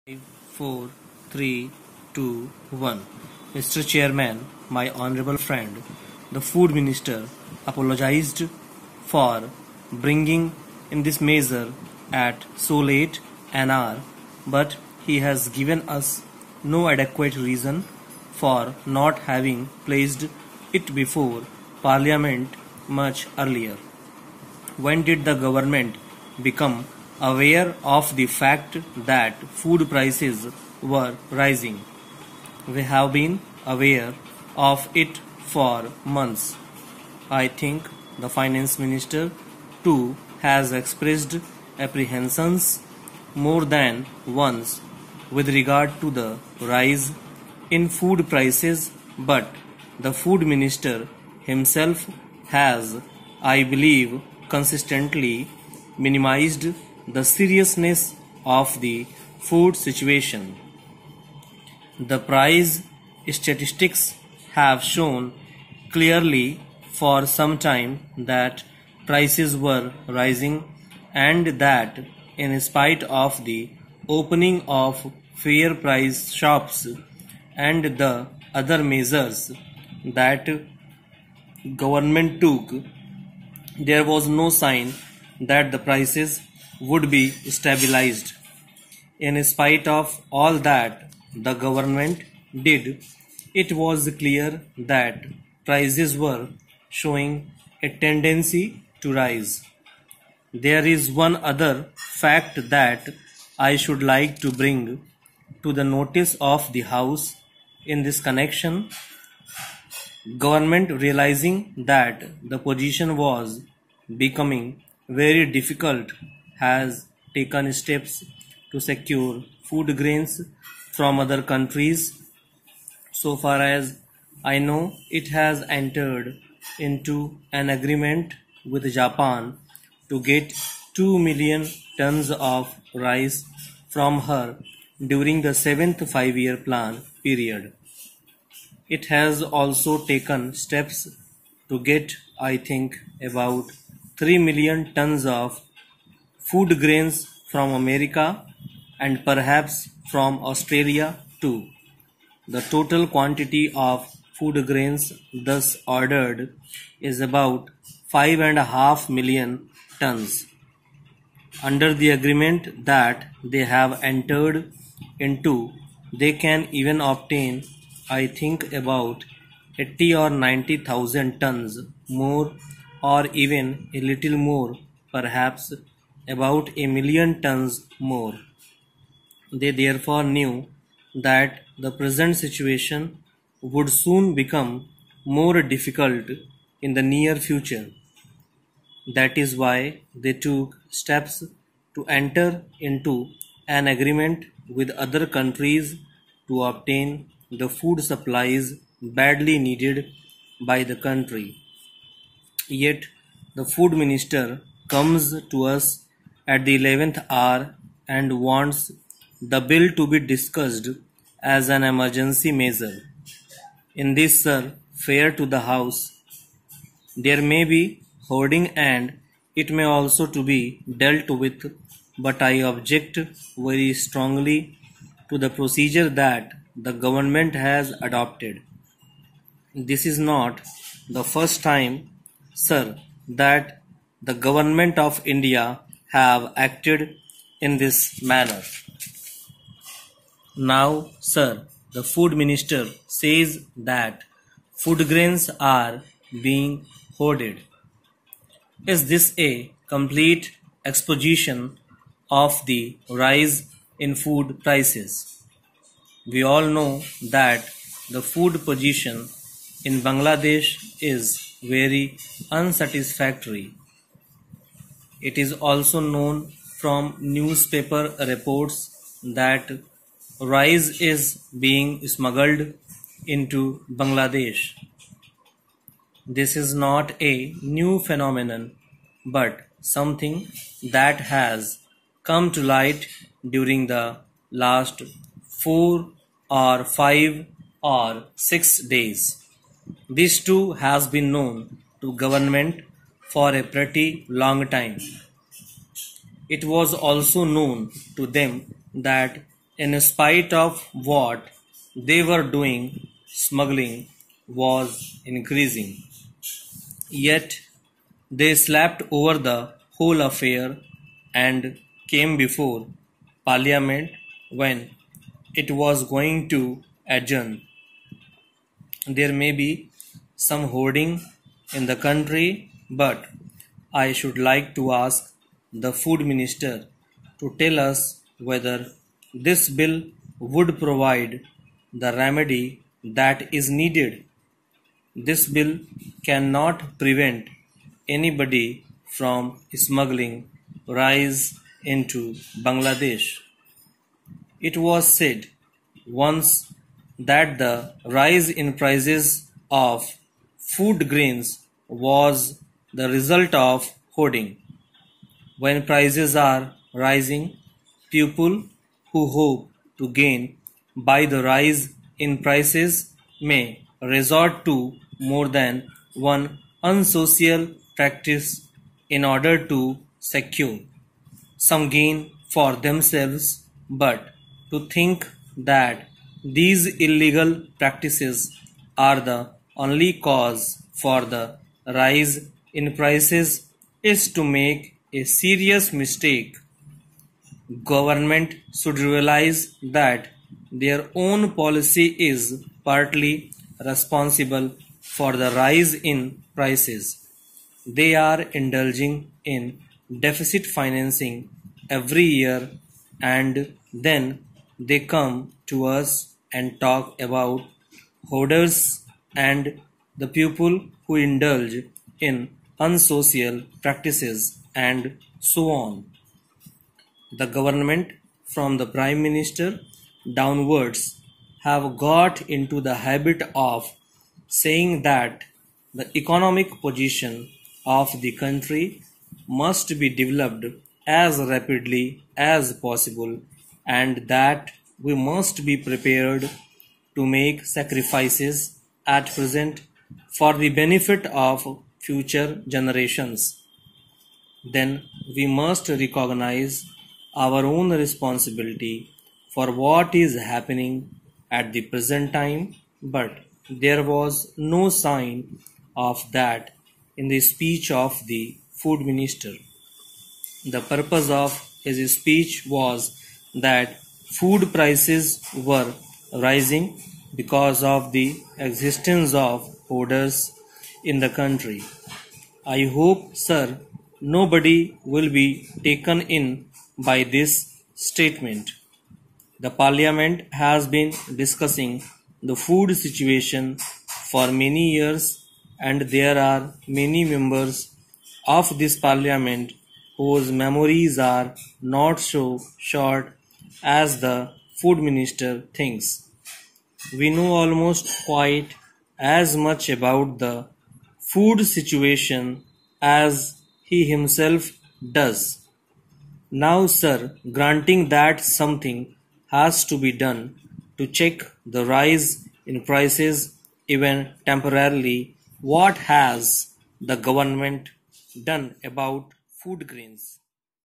5, 4, 3, 2, 1. Mr. Chairman, my honorable friend, the Food Minister apologized for bringing in this measure at so late an hour, but he has given us no adequate reason for not having placed it before Parliament much earlier. When did the government become aware of the fact that food prices were rising? We have been aware of it for months. I think the finance minister too has expressed apprehensions more than once with regard to the rise in food prices, but the food minister himself has, I believe, consistently minimized the seriousness of the food situation. The price statistics have shown clearly for some time that prices were rising and that in spite of the opening of fair price shops and the other measures that government took, there was no sign that the prices would be stabilized. In spite of all that the government did, it was clear that prices were showing a tendency to rise. There is one other fact that I should like to bring to the notice of the House in this connection. Government, realizing that the position was becoming very difficult, has taken steps to secure food grains from other countries. So far as I know, it has entered into an agreement with Japan to get 2 million tons of rice from her during the 7th 5-year plan period. It has also taken steps to get, I think, about 3 million tons of food grains from America and perhaps from Australia too. The total quantity of food grains thus ordered is about 5.5 million tons. Under the agreement that they have entered into, they can even obtain, I think, about 80 or 90,000 tons more, or even a little more, perhaps about a million tons more. They therefore knew that the present situation would soon become more difficult in the near future. That is why they took steps to enter into an agreement with other countries to obtain the food supplies badly needed by the country. Yet the food minister comes to us at the 11th hour and wants the bill to be discussed as an emergency measure. In this, sir, fair to the House, there may be hoarding and it may also to be dealt with, but I object very strongly to the procedure that the government has adopted. This is not the first time, sir, that the government of India have acted in this manner. Now, sir, the food minister says that food grains are being hoarded. Is this a complete exposition of the rise in food prices? We all know that the food position in Bangladesh is very unsatisfactory. It is also known from newspaper reports that rice is being smuggled into Bangladesh. This is not a new phenomenon, but something that has come to light during the last 4 or 5 or 6 days. This too has been known to government for a pretty long time. It was also known to them that In spite of what they were doing, smuggling was increasing. Yet they slept over the whole affair and came before Parliament when it was going to adjourn. There may be some hoarding in the country, but I should like to ask the Food Minister to tell us whether this bill would provide the remedy that is needed. This bill cannot prevent anybody from smuggling rice into Bangladesh. It was said once that the rise in prices of food grains was the result of hoarding. When prices are rising, people who hope to gain by the rise in prices may resort to more than one unsocial practice in order to secure some gain for themselves, but to think that these illegal practices are the only cause for the rise in prices is to make a serious mistake. Government should realize that their own policy is partly responsible for the rise in prices. They are indulging in deficit financing every year, and then they come to us and talk about hoarders and the people who indulge in unsocial practices and so on. The government, from the Prime Minister downwards, have got into the habit of saying that the economic position of the country must be developed as rapidly as possible, and that we must be prepared to make sacrifices at present for the benefit of future generations. Then we must recognize our own responsibility for what is happening at the present time, but there was no sign of that in the speech of the Food Minister. The purpose of his speech was that food prices were rising because of the existence of hoarders in the country. I hope, sir, nobody will be taken in by this statement. The Parliament has been discussing the food situation for many years, and there are many members of this Parliament whose memories are not so short as the Food Minister thinks. We know almost quite as much about the food situation as he himself does. Now, sir, granting that something has to be done to check the rise in prices even temporarily, what has the government done about food grains?